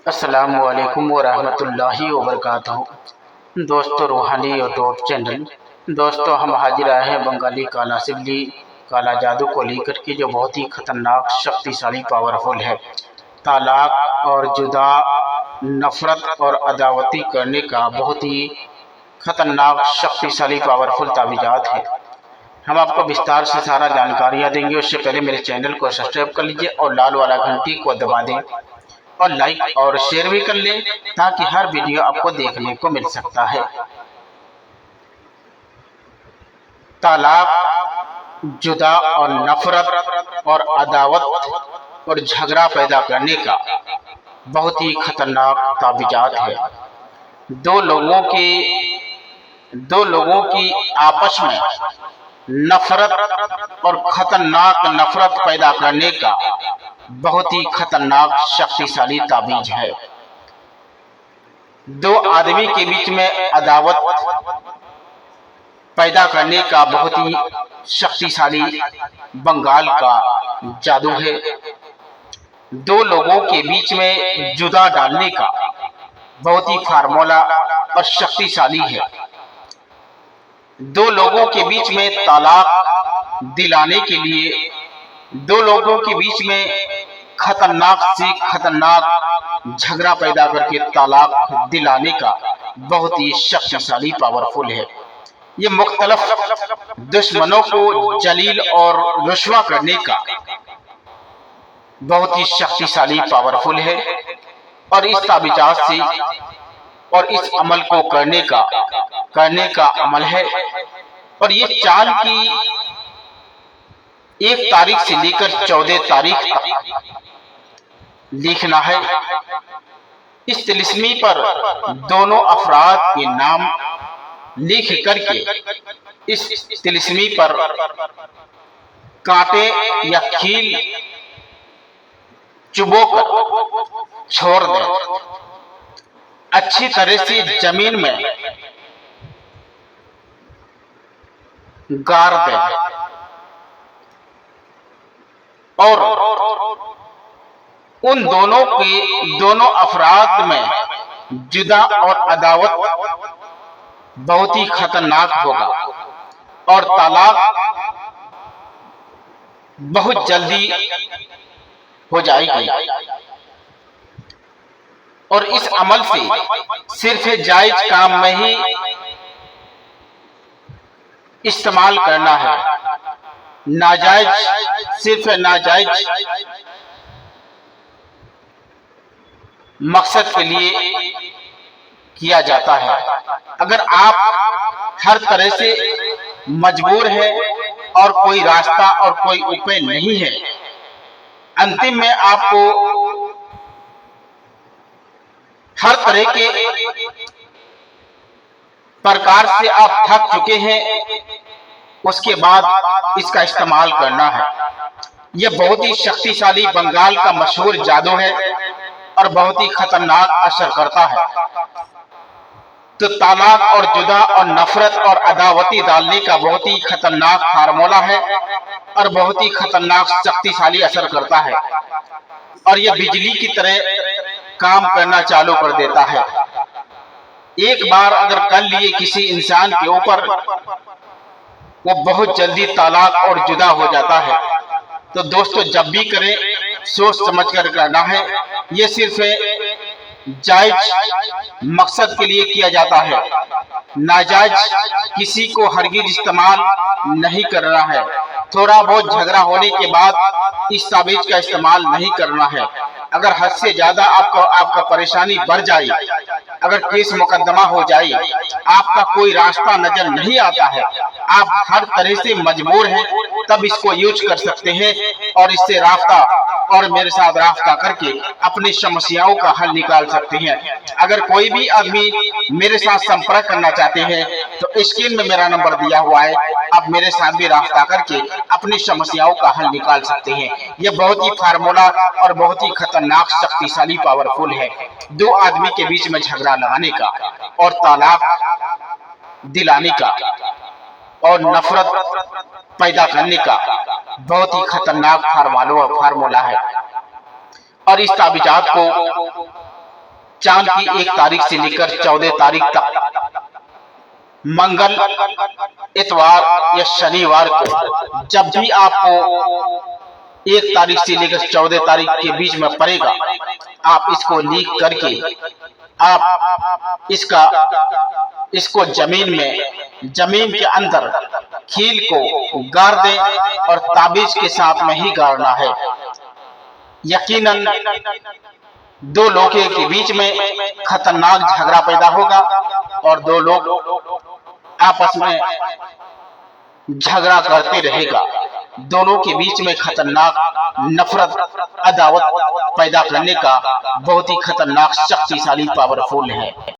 अस्सलामु अलैकुम वरहमतुल्लाहि वबरकातुहू। दोस्तों, रूहानी यूट्यूब चैनल। दोस्तों, हम हाजिर आए हैं बंगाली काला सिल्ली काला जादू को लेकर के, जो बहुत ही खतरनाक, शक्तिशाली, पावरफुल है। तालाक और जुदा, नफरत और अदावती करने का बहुत ही खतरनाक, शक्तिशाली, पावरफुल तावीज़ात है। हम आपको विस्तार से सारा जानकारियाँ देंगे। उससे पहले मेरे चैनल को सब्सक्राइब कर लीजिए और लाल वाला घंटी को दबा दें और लाइक और शेयर भी कर लें, ताकि हर वीडियो आपको देखने को मिल सकता है। तालाक, जुदा और नफरत और अदावत और झगड़ा पैदा करने का बहुत ही खतरनाक तावीज़ात है। दो लोगों की आपस में नफरत और खतरनाक नफरत पैदा करने का बहुत ही खतरनाक, शक्तिशाली ताबीज है। दो आदमी के बीच में अदावत पैदा करने का बहुत ही शक्तिशाली बंगाल का जादू है। दो लोगों के बीच में जुदा डालने का बहुत ही फार्मूला और शक्तिशाली है। दो लोगों के बीच में तलाक दिलाने के लिए, दो लोगों के बीच में खतरनाक से खतरनाक झगड़ा पैदा करके तलाक दिलाने का बहुत ही शक्तिशाली, पावरफुल है। ये मुख्तलिफ दुश्मनों को जलील और रुस्वा करने का बहुत ही शक्तिशाली, पावरफुल है। और इस ताबीज़ात से और इस अमल को करने का अमल है। और ये चाल की 1 तारीख से लेकर 14 तारीख तक लिखना है। इस तिलिस्मी पर दोनों अफराद के नाम लिख करके इस तिलिस्मी पर कांटे या खील चुबोकर छोड़ दें। अच्छी तरह से जमीन में गाड़ दें और उन दोनों अफराद में जुदा और अदावत बहुत ही खतरनाक होगा और तलाक बहुत जल्दी हो जाएगी। और इस अमल से सिर्फ जायज काम में ही इस्तेमाल करना है। नाजायज, सिर्फ नाजायज मकसद के लिए किया जाता है। अगर आप हर तरह से मजबूर हैं और कोई रास्ता और कोई उपाय नहीं है, अंतिम में आपको हर तरह के प्रकार से आप थक चुके हैं, उसके बाद इसका इस्तेमाल करना है। यह बहुत ही शक्तिशाली बंगाल का मशहूर जादू है और बहुत ही खतरनाक असर करता है। तो तलाक और जुदा और नफरत और अदावती डालने का बहुत ही खतरनाक फार्मूला है और बहुत ही खतरनाक, शक्तिशाली असर करता है। और यह बिजली की तरह काम करना चालू कर देता है। एक बार अगर कर लिए किसी इंसान के ऊपर, वो बहुत जल्दी तलाक और जुदा हो जाता है। तो दोस्तों, जब भी करें सोच समझ कर करना है। ये सिर्फ जायज मकसद के लिए किया जाता है। नाजायज किसी को हरगिज इस्तेमाल नहीं करना है। थोड़ा बहुत झगड़ा होने के बाद इस ताबीज का इस्तेमाल नहीं करना है। अगर हद से ज्यादा आपका परेशानी बढ़ जाए, अगर केस मुकदमा हो जाए, आपका कोई रास्ता नजर नहीं आता है, आप हर तरह से मजबूर हैं, तब इसको यूज कर सकते हैं और इससे रास्ता और मेरे साथ रास्ता करके अपनी समस्याओं का हल निकाल सकते हैं। अगर कोई भी आदमी मेरे साथ संपर्क करना चाहते हैं तो स्क्रीन में मेरा नंबर दिया हुआ है, आप मेरे साथ भी रास्ता करके अपनी समस्याओं का हल निकाल सकते हैं। यह बहुत ही फार्मूला और बहुत ही खतरनाक, शक्तिशाली, पावरफुल है। दो आदमी के बीच में झगड़ा लगाने का और तलाक दिलाने का और नफरत पैदा करने का बहुत ही खतरनाक फार्मूला है। और इस ताबीज़ात को चांद की 1 तारीख से लेकर 14 तारीख तक मंगल, इतवार या शनिवार को जब भी आपको 1 तारीख से लेकर 14 तारीख के बीच में पड़ेगा, आप इसको लीक करके आप इसको जमीन के अंदर खील को गाड़ दें और ताबीज के साथ में ही गाड़ना है। यकीनन 2 लोगों के बीच में खतरनाक झगड़ा पैदा होगा और 2 लोग आपस में झगड़ा करते रहेगा। दोनों के बीच में खतरनाक नफरत, अदावत पैदा करने का बहुत ही खतरनाक, शक्तिशाली, पावरफुल है।